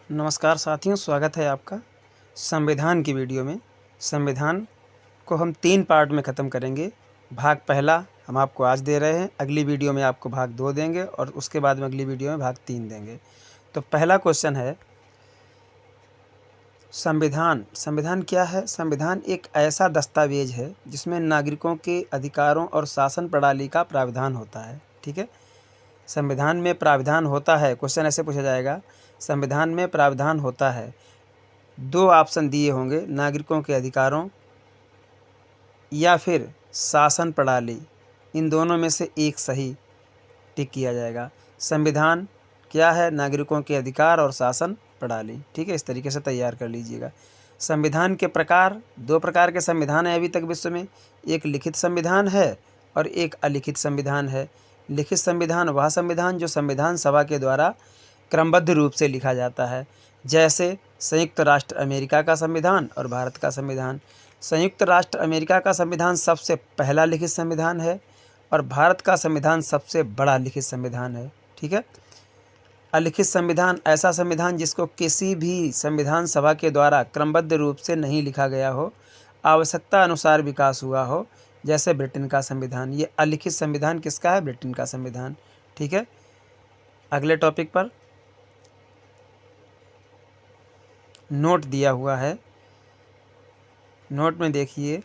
नमस्कार साथियों, स्वागत है आपका संविधान की वीडियो में। संविधान को हम 3 पार्ट में ख़त्म करेंगे। भाग पहला हम आपको आज दे रहे हैं, अगली वीडियो में आपको भाग 2 देंगे और उसके बाद में अगली वीडियो में भाग 3 देंगे। तो पहला क्वेश्चन है, संविधान क्या है? संविधान एक ऐसा दस्तावेज है जिसमें नागरिकों के अधिकारों और शासन प्रणाली का प्रावधान होता है। ठीक है, संविधान में प्रावधान होता है। क्वेश्चन ऐसे पूछा जाएगा, संविधान में प्रावधान होता है। 2 ऑप्शन दिए होंगे, नागरिकों के अधिकारों या फिर शासन प्रणाली। इन दोनों में से एक सही टिक किया जाएगा। संविधान क्या है? नागरिकों के अधिकार और शासन प्रणाली। ठीक है, इस तरीके से तैयार कर लीजिएगा। संविधान के प्रकार, 2 प्रकार के संविधान हैं अभी तक विश्व में। एक लिखित संविधान है और एक अलिखित संविधान है। लिखित संविधान वह संविधान जो संविधान सभा के द्वारा क्रमबद्ध रूप से लिखा जाता है, जैसे संयुक्त राष्ट्र अमेरिका का संविधान और भारत का संविधान। संयुक्त राष्ट्र अमेरिका का संविधान सबसे पहला लिखित संविधान है और भारत का संविधान सबसे बड़ा लिखित संविधान है। ठीक है, अलिखित संविधान ऐसा संविधान जिसको किसी भी संविधान सभा के द्वारा क्रमबद्ध रूप से नहीं लिखा गया हो, आवश्यकता अनुसार विकास हुआ हो, जैसे ब्रिटेन का संविधान। ये अलिखित संविधान किसका है? ब्रिटेन का संविधान। ठीक है, अगले टॉपिक पर नोट दिया हुआ है, नोट में देखिए,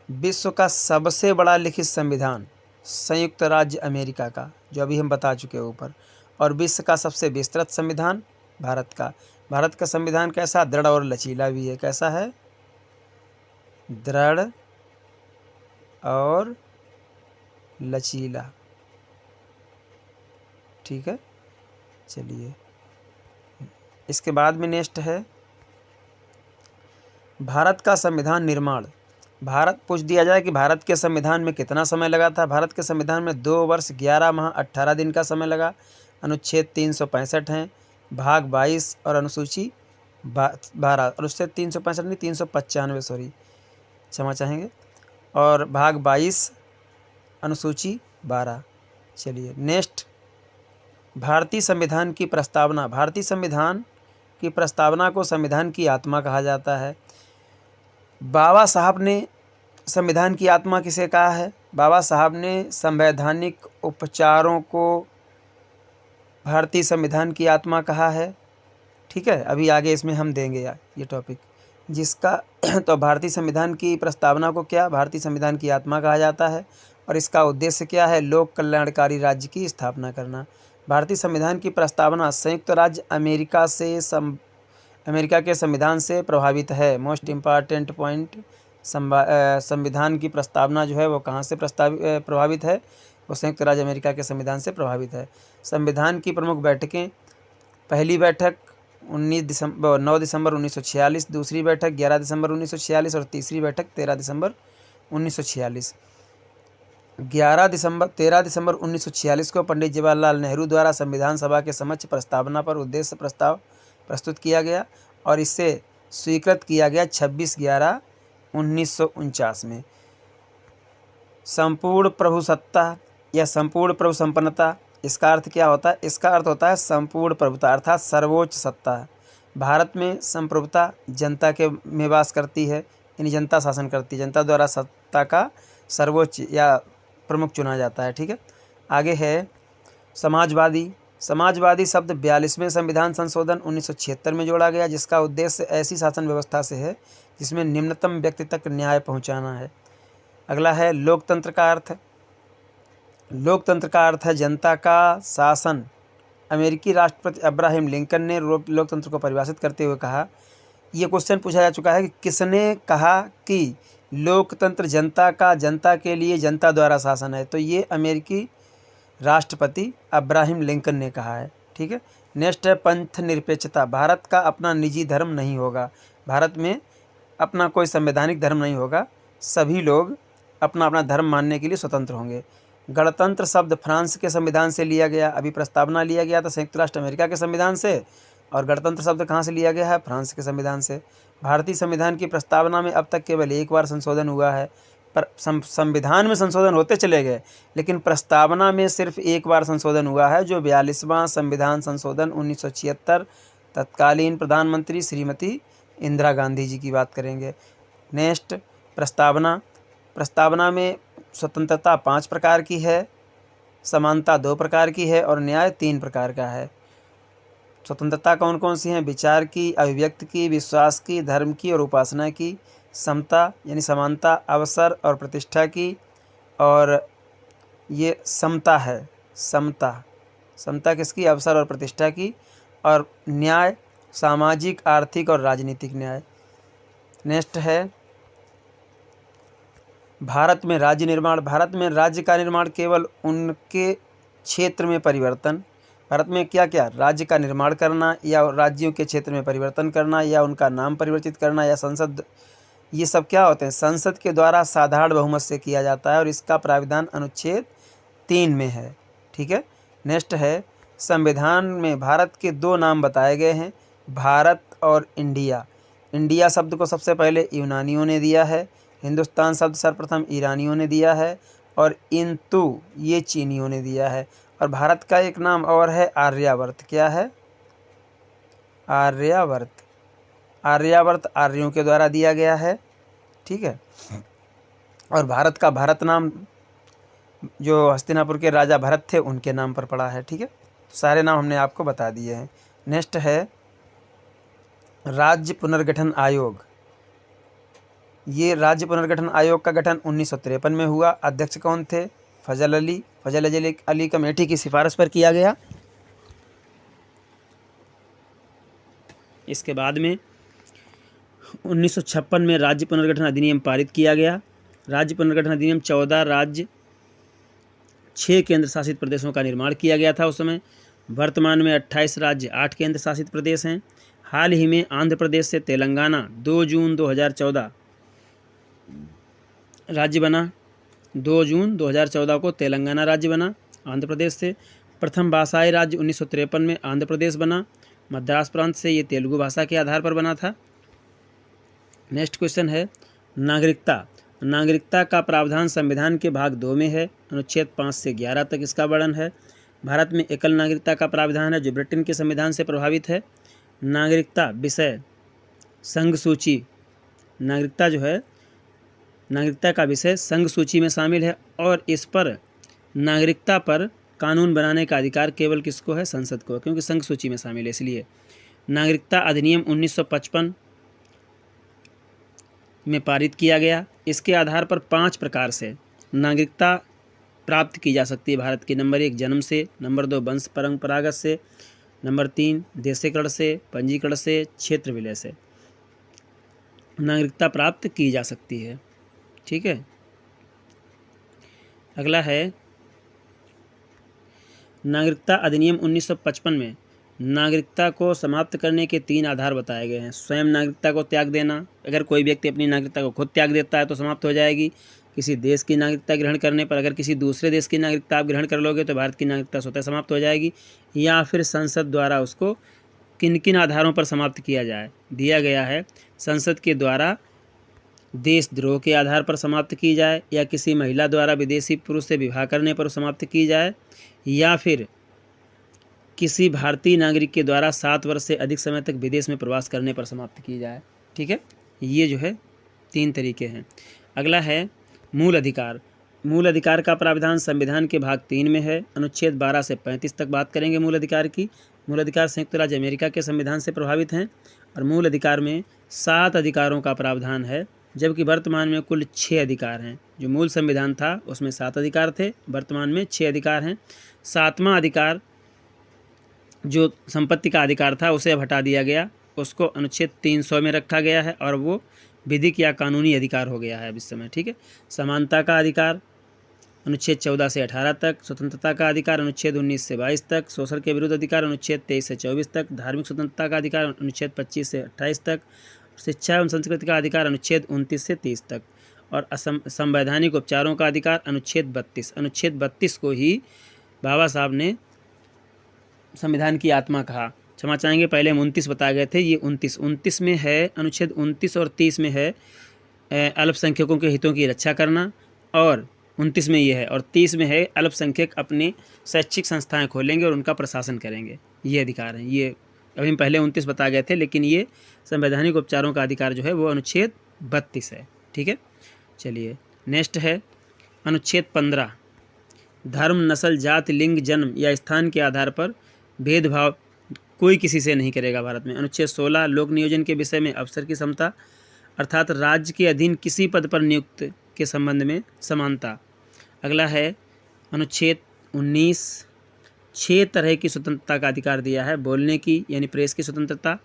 विश्व का सबसे बड़ा लिखित संविधान संयुक्त राज्य अमेरिका का, जो अभी हम बता चुके हैं ऊपर, और विश्व का सबसे विस्तृत संविधान भारत का। भारत का संविधान कैसा? दृढ़ और लचीला भी है। कैसा है? दृढ़ और लचीला। ठीक है, चलिए इसके बाद में नेक्स्ट है भारत का संविधान निर्माण। भारत पूछ दिया जाए कि भारत के संविधान में कितना समय लगा था। भारत के संविधान में 2 वर्ष 11 माह 18 दिन का समय लगा। अनुच्छेद 365 हैं, भाग 22 और अनुसूची 12। अनुच्छेद 365 नहीं, 395, सॉरी, क्षमा चाहेंगे, और भाग 22 अनुसूची 12। चलिए नेक्स्ट, भारतीय संविधान की प्रस्तावना। भारतीय संविधान की प्रस्तावना को संविधान की आत्मा कहा जाता है। बाबा साहब ने संविधान की आत्मा किसे कहा है? बाबा साहब ने संवैधानिक उपचारों को भारतीय संविधान की आत्मा कहा है। ठीक है, अभी आगे इसमें हम देंगे ये टॉपिक जिसका तो भारतीय संविधान की प्रस्तावना को क्या? भारतीय संविधान की आत्मा कहा जाता है और इसका उद्देश्य क्या है? लोक कल्याणकारी राज्य की स्थापना करना। भारतीय संविधान की प्रस्तावना संयुक्त राज्य अमेरिका से अमेरिका के संविधान से प्रभावित है। मोस्ट इम्पॉर्टेंट पॉइंट, संविधान की प्रस्तावना जो है वो कहाँ से प्रभावित है? वो संयुक्त राज्य अमेरिका के संविधान से प्रभावित है। संविधान की प्रमुख बैठकें, पहली बैठक 9 दिसंबर 1946, दूसरी बैठक 11 दिसंबर 1946 और तीसरी बैठक 13 दिसंबर 1946। 13 दिसंबर 1946 को पंडित जवाहरलाल नेहरू द्वारा संविधान सभा के समक्ष प्रस्तावना पर उद्देश्य प्रस्ताव प्रस्तुत किया गया और इसे स्वीकृत किया गया 26/11/1949 में। संपूर्ण प्रभुसत्ता या संपूर्ण प्रभु संपन्नता, इसका अर्थ क्या होता है? इसका अर्थ होता है संपूर्ण प्रभुता, अर्थात सर्वोच्च सत्ता। भारत में संप्रभुता जनता के में वास करती है, यानी जनता शासन करती है। जनता द्वारा सत्ता का सर्वोच्च या प्रमुख चुना जाता है। ठीक है, आगे है समाजवादी। समाजवादी शब्द 42वें संविधान संशोधन 1976 में जोड़ा गया, जिसका उद्देश्य ऐसी शासन व्यवस्था से है जिसमें निम्नतम व्यक्ति तक न्याय पहुंचाना है। अगला है लोकतंत्र का अर्थ। लोकतंत्र का अर्थ है जनता का शासन। अमेरिकी राष्ट्रपति अब्राहम लिंकन ने लोकतंत्र को परिभाषित करते हुए कहा, ये क्वेश्चन पूछा जा चुका है कि किसने कहा कि लोकतंत्र जनता का, जनता के लिए, जनता द्वारा शासन है? तो ये अमेरिकी राष्ट्रपति अब्राहम लिंकन ने कहा है। ठीक है, नेक्स्ट है पंथ निरपेक्षता। भारत का अपना निजी धर्म नहीं होगा। भारत में अपना कोई संवैधानिक धर्म नहीं होगा, सभी लोग अपना अपना धर्म मानने के लिए स्वतंत्र होंगे। गणतंत्र शब्द फ्रांस के संविधान से लिया गया। अभी प्रस्तावना लिया गया था संयुक्त राष्ट्र अमेरिका के संविधान से, और गणतंत्र शब्द कहाँ से लिया गया है? फ्रांस के संविधान से। भारतीय संविधान की प्रस्तावना में अब तक केवल 1 बार संशोधन हुआ है। पर संविधान में संशोधन होते चले गए, लेकिन प्रस्तावना में सिर्फ एक बार संशोधन हुआ है, जो 42वां संविधान संशोधन 1976, तत्कालीन प्रधानमंत्री श्रीमती इंदिरा गांधी जी की बात करेंगे। नेक्स्ट, प्रस्तावना। प्रस्तावना में स्वतंत्रता 5 प्रकार की है, समानता 2 प्रकार की है और न्याय 3 प्रकार का है। स्वतंत्रता कौन कौन सी हैं? विचार की, अभिव्यक्ति की, विश्वास की, धर्म की और उपासना की। समता यानी समानता, अवसर और प्रतिष्ठा की, और ये समता है, समता, समता किसकी? अवसर और प्रतिष्ठा की। और न्याय, सामाजिक, आर्थिक और राजनीतिक न्याय। नेक्स्ट है भारत में राज्य निर्माण। भारत में राज्य का निर्माण केवल उनके क्षेत्र में परिवर्तन, भारत में क्या क्या? राज्य का निर्माण करना, या राज्यों के क्षेत्र में परिवर्तन करना, या उनका नाम परिवर्तित करना, या संसद, ये सब क्या होते हैं? संसद के द्वारा साधारण बहुमत से किया जाता है और इसका प्राविधान अनुच्छेद 3 में है। ठीक है। नेक्स्ट है संविधान में भारत के 2 नाम बताए गए हैं, भारत और इंडिया। इंडिया शब्द को सबसे पहले यूनानियों ने दिया है, हिंदुस्तान शब्द सर्वप्रथम ईरानियों ने दिया है, और इंतु ये चीनियों ने दिया है। और भारत का एक नाम और है आर्यावर्त। क्या है? आर्यावर्त। आर्यावर्त आर्यों के द्वारा दिया गया है। ठीक है। और भारत का भारत नाम जो हस्तिनापुर के राजा भरत थे उनके नाम पर पड़ा है। ठीक है। सारे नाम हमने आपको बता दिए हैं। नेक्स्ट है राज्य पुनर्गठन आयोग। ये राज्य पुनर्गठन आयोग का गठन 1953 में हुआ। अध्यक्ष कौन थे? फजल अली। फजल अली कमेटी की सिफारिश पर किया गया। इसके बाद में 1956 में राज्य पुनर्गठन अधिनियम पारित किया गया। राज्य पुनर्गठन अधिनियम 14 राज्य 6 केंद्र शासित प्रदेशों का निर्माण किया गया था उस समय। वर्तमान में 28 राज्य 8 केंद्र शासित प्रदेश हैं। हाल ही में आंध्र प्रदेश से तेलंगाना 2 जून 2014 राज्य बना। 2 जून 2014 को तेलंगाना राज्य बना आंध्र प्रदेश से। प्रथम भाषाई राज्य 1953 में आंध्र प्रदेश बना। मद्रास प्रांत से ये तेलुगु भाषा के आधार पर बना था। नेक्स्ट क्वेश्चन है नागरिकता। नागरिकता का प्रावधान संविधान के भाग 2 में है। अनुच्छेद 5 से 11 तक इसका वर्णन है। भारत में एकल नागरिकता का प्रावधान है जो ब्रिटेन के संविधान से प्रभावित है। नागरिकता विषय संघ सूची, नागरिकता जो है नागरिकता का विषय संघ सूची में शामिल है और इस पर नागरिकता पर कानून बनाने का अधिकार केवल किसको है? संसद को, क्योंकि संघ सूची में शामिल है इसलिए। नागरिकता अधिनियम 1955 में पारित किया गया। इसके आधार पर 5 प्रकार से नागरिकता प्राप्त की जा सकती है भारत की। नंबर 1 जन्म से, नंबर 2 वंश परंपरागत से, नंबर 3 देशीकरण से, पंजीकरण से, क्षेत्र विलय से नागरिकता प्राप्त की जा सकती है। ठीक है। अगला है नागरिकता अधिनियम 1955 में नागरिकता को समाप्त करने के 3 आधार बताए गए हैं। स्वयं नागरिकता को त्याग देना, अगर कोई व्यक्ति अपनी नागरिकता को खुद त्याग देता है तो समाप्त हो जाएगी। किसी देश की नागरिकता ग्रहण करने पर अगर किसी दूसरे देश की नागरिकता आप ग्रहण कर लोगे तो भारत की नागरिकता स्वतः समाप्त हो जाएगी। या फिर संसद द्वारा उसको किन किन आधारों पर समाप्त किया जाए दिया गया है। संसद के द्वारा देशद्रोह के आधार पर समाप्त की जाए, या किसी महिला द्वारा विदेशी पुरुष से विवाह करने पर समाप्त की जाए, या फिर किसी भारतीय नागरिक के द्वारा 7 वर्ष से अधिक समय तक विदेश में प्रवास करने पर समाप्त की जाए। ठीक है। ये जो है 3 तरीके हैं। अगला है मूल अधिकार। मूल अधिकार का प्रावधान संविधान के भाग 3 में है। अनुच्छेद 12 से 35 तक बात करेंगे मूल अधिकार की। मूल अधिकार संयुक्त राज्य अमेरिका के संविधान से प्रभावित हैं और मूल अधिकार में 7 अधिकारों का प्रावधान है, जबकि वर्तमान में कुल 6 अधिकार हैं। जो मूल संविधान था उसमें 7 अधिकार थे, वर्तमान में 6 अधिकार हैं। 7वां अधिकार जो संपत्ति का अधिकार था उसे अब हटा दिया गया, उसको अनुच्छेद 300 में रखा गया है और वो विधिक या कानूनी अधिकार हो गया है अब इस समय। ठीक है। समानता का अधिकार अनुच्छेद 14 से 18 तक, स्वतंत्रता का अधिकार अनुच्छेद 19 से 22 तक, शोषण के विरुद्ध अधिकार अनुच्छेद 23 से 24 तक, धार्मिक स्वतंत्रता का अधिकार अनुच्छेद 25 से 28 तक, शिक्षा एवं संस्कृति का अधिकार अनुच्छेद 29 से 30 तक, और संवैधानिक उपचारों का अधिकार अनुच्छेद 32। अनुच्छेद 32 को ही बाबा साहब ने संविधान की आत्मा कहा। क्षमा चाहेंगे, पहले हम 29 बताए गए थे, ये 29 में है। अनुच्छेद 29 और 30 में है अल्पसंख्यकों के हितों की रक्षा करना, और 29 में ये है, और 30 में है अल्पसंख्यक अपनी शैक्षिक संस्थाएं खोलेंगे और उनका प्रशासन करेंगे। ये अधिकार हैं। ये अभी हम पहले 29 बता गए थे, लेकिन ये संवैधानिक उपचारों का अधिकार जो है वो अनुच्छेद 32 है। ठीक है, चलिए नेक्स्ट है अनुच्छेद 15, धर्म, नस्ल, जाति, लिंग, जन्म या स्थान के आधार पर भेदभाव कोई किसी से नहीं करेगा भारत में। अनुच्छेद 16, लोक नियोजन के विषय में अवसर की समता, अर्थात राज्य के अधीन किसी पद पर नियुक्त के संबंध में समानता। अगला है अनुच्छेद 19, 6 तरह की स्वतंत्रता का अधिकार दिया है। बोलने की यानी प्रेस की स्वतंत्रता,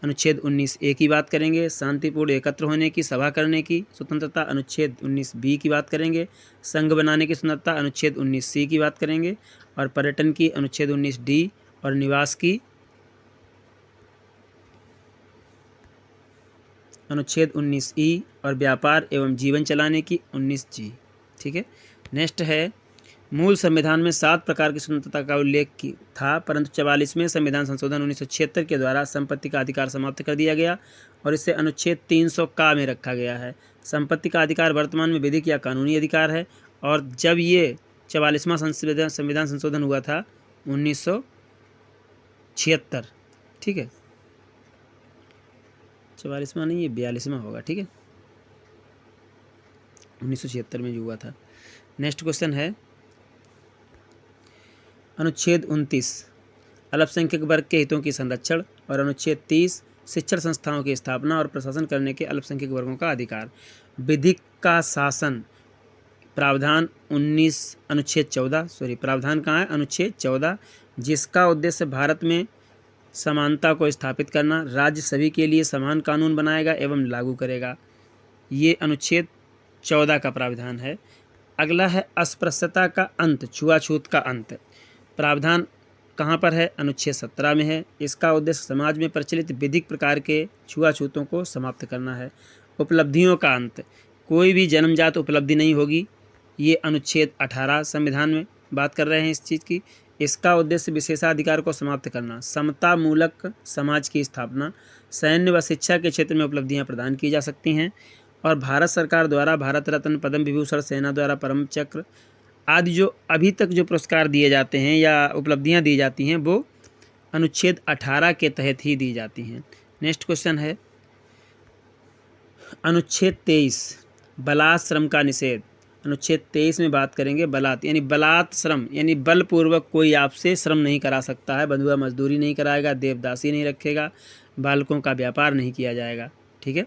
अनुच्छेद 19A की बात करेंगे। शांतिपूर्ण एकत्र होने की, सभा करने की स्वतंत्रता, अनुच्छेद 19B की बात करेंगे। संघ बनाने की स्वतंत्रता, अनुच्छेद 19C की बात करेंगे। और पर्यटन की, अनुच्छेद 19D। और निवास की, अनुच्छेद 19E। और व्यापार एवं जीवन चलाने की, 19G। ठीक है, नेक्स्ट है मूल संविधान में 7 प्रकार की स्वतंत्रता का उल्लेख था, परंतु 44वें संविधान संशोधन 1976 के द्वारा संपत्ति का अधिकार समाप्त कर दिया गया और इसे अनुच्छेद 300 का में रखा गया है। संपत्ति का अधिकार वर्तमान में विधिक या कानूनी अधिकार है, और जब ये 44वां संविधान संशोधन हुआ था 1976, ठीक है, 44वां नहीं, ये 42वां होगा। ठीक है, 1976 में जो हुआ था। नेक्स्ट क्वेश्चन है अनुच्छेद 29, अल्पसंख्यक वर्ग के हितों की संरक्षण। और अनुच्छेद 30, शिक्षण संस्थाओं की स्थापना और प्रशासन करने के अल्पसंख्यक वर्गों का अधिकार। विधिक का शासन, प्रावधान 19, अनुच्छेद 14, प्रावधान कहाँ है, अनुच्छेद 14, जिसका उद्देश्य भारत में समानता को स्थापित करना, राज्य सभी के लिए समान कानून बनाएगा एवं लागू करेगा। ये अनुच्छेद 14 का प्रावधान है। अगला है अस्पृश्यता का अंत, छुआछूत का अंत। प्रावधान कहाँ पर है, अनुच्छेद 17 में है। इसका उद्देश्य समाज में प्रचलित विधिक प्रकार के छुआछूतों को समाप्त करना है। उपलब्धियों का अंत, कोई भी जन्मजात उपलब्धि नहीं होगी। ये अनुच्छेद 18 संविधान में बात कर रहे हैं इस चीज़ की। इसका उद्देश्य विशेषाधिकार को समाप्त करना, समता मूलक समाज की स्थापना, सैन्य व शिक्षा के क्षेत्र में उपलब्धियां प्रदान की जा सकती हैं। और भारत सरकार द्वारा भारत रत्न, पद्म विभूषण, सेना द्वारा परम चक्र आदि जो अभी तक जो पुरस्कार दिए जाते हैं या उपलब्धियां दी जाती हैं वो अनुच्छेद 18 के तहत ही दी जाती हैं। नेक्स्ट क्वेश्चन है अनुच्छेद 23, बलात् श्रम का निषेध। अनुच्छेद 23 में बात करेंगे बलात् यानी बलात् श्रम, यानी बलपूर्वक कोई आपसे श्रम नहीं करा सकता है। बंधुआ मजदूरी नहीं कराएगा, देवदासी नहीं रखेगा, बालकों का व्यापार नहीं किया जाएगा। ठीक है,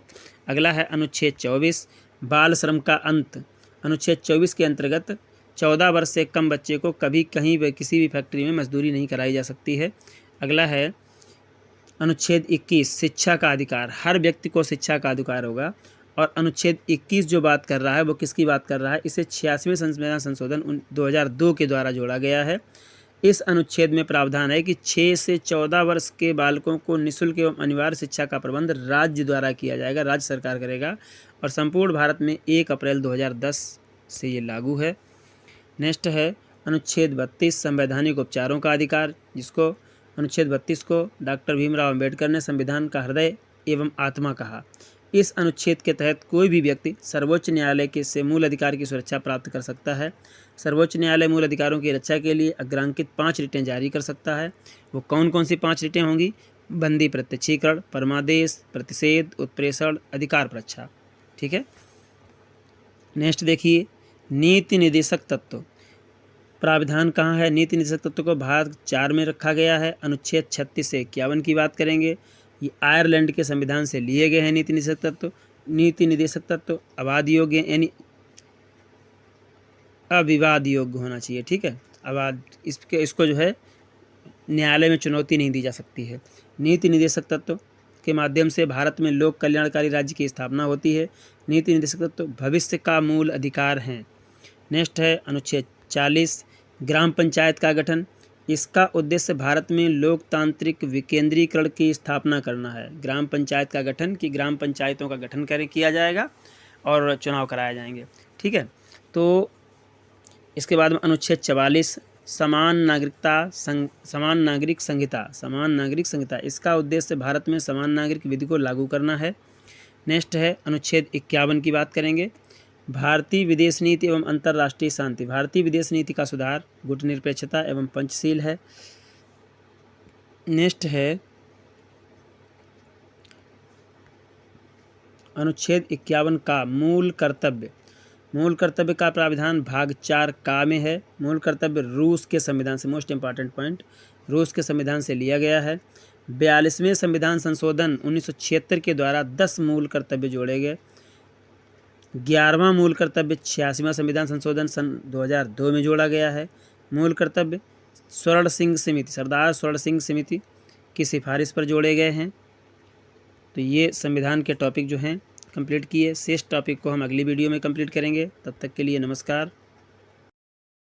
अगला है अनुच्छेद 24, बाल श्रम का अंत। अनुच्छेद 24 के अंतर्गत 14 वर्ष से कम बच्चे को कभी कहीं भी किसी भी फैक्ट्री में मजदूरी नहीं कराई जा सकती है। अगला है अनुच्छेद 21, शिक्षा का अधिकार, हर व्यक्ति को शिक्षा का अधिकार होगा। और अनुच्छेद 21 जो बात कर रहा है वो किसकी बात कर रहा है, इसे 86वें संविधान संशोधन 2002 के द्वारा जोड़ा गया है। इस अनुच्छेद में प्रावधान है कि 6 से 14 वर्ष के बालकों को निःशुल्क एवं अनिवार्य शिक्षा का प्रबंध राज्य द्वारा किया जाएगा, राज्य सरकार करेगा, और संपूर्ण भारत में 1 अप्रैल 2010 से ये लागू है। नेक्स्ट है अनुच्छेद 32, संवैधानिक उपचारों का अधिकार, जिसको अनुच्छेद 32 को डॉक्टर भीमराव अंबेडकर ने संविधान का हृदय एवं आत्मा कहा। इस अनुच्छेद के तहत कोई भी व्यक्ति सर्वोच्च न्यायालय के से मूल अधिकार की सुरक्षा प्राप्त कर सकता है। सर्वोच्च न्यायालय मूल अधिकारों की रक्षा के लिए अग्रांकित 5 रिटें जारी कर सकता है। वो कौन कौन सी 5 रिटें होंगी, बंदी प्रत्यक्षीकरण, परमादेश, प्रतिषेध, उत्प्रेषण, अधिकार परीक्षा। ठीक है, नेक्स्ट देखिए नीति निर्देशक तत्व। प्राविधान कहाँ है, नीति निर्देशक तत्व को भाग 4 में रखा गया है। अनुच्छेद 36 से 51 की बात करेंगे। ये आयरलैंड के संविधान से लिए गए हैं नीति निर्देशक तत्व। नीति निर्देशक तत्व अबाध योग्य यानी अविवाद योग्य होना चाहिए। ठीक है, अबाध इसको जो है न्यायालय में चुनौती नहीं दी जा सकती है। नीति निर्देशक तत्व के माध्यम से भारत में लोक कल्याणकारी राज्य की स्थापना होती है। नीति निर्देशक तत्व भविष्य का मूल अधिकार हैं। नेक्स्ट है अनुच्छेद 40, ग्राम पंचायत का गठन। इसका उद्देश्य भारत में लोकतांत्रिक विकेंद्रीकरण की स्थापना करना है। ग्राम पंचायत का गठन कि ग्राम पंचायतों का गठन किया जाएगा और चुनाव कराए जाएंगे। ठीक है, तो इसके बाद में अनुच्छेद 44, समान नागरिक संहिता। इसका उद्देश्य भारत में समान नागरिक विधि को लागू करना है। नेक्स्ट है अनुच्छेद 51 की बात करेंगे। भारतीय विदेश नीति एवं अंतर्राष्ट्रीय शांति। भारतीय विदेश नीति का सुधार गुटनिरपेक्षता एवं पंचशील है। नेक्स्ट है अनुच्छेद 51 का मूल कर्तव्य। मूल कर्तव्य का प्राविधान भाग 4 का में है। मूल कर्तव्य रूस के संविधान से, मोस्ट इम्पॉर्टेंट पॉइंट, रूस के संविधान से लिया गया है। 42वें संविधान संशोधन 1976 के द्वारा 10 मूल कर्तव्य जोड़े गए। 11वां मूल कर्तव्य 86वां संविधान संशोधन सन 2002 में जोड़ा गया है। मूल कर्तव्य स्वर्ण सिंह समिति, सरदार स्वर्ण सिंह समिति की सिफारिश पर जोड़े गए हैं। तो ये संविधान के टॉपिक जो हैं कंप्लीट किए। शेष टॉपिक को हम अगली वीडियो में कंप्लीट करेंगे। तब तक के लिए नमस्कार।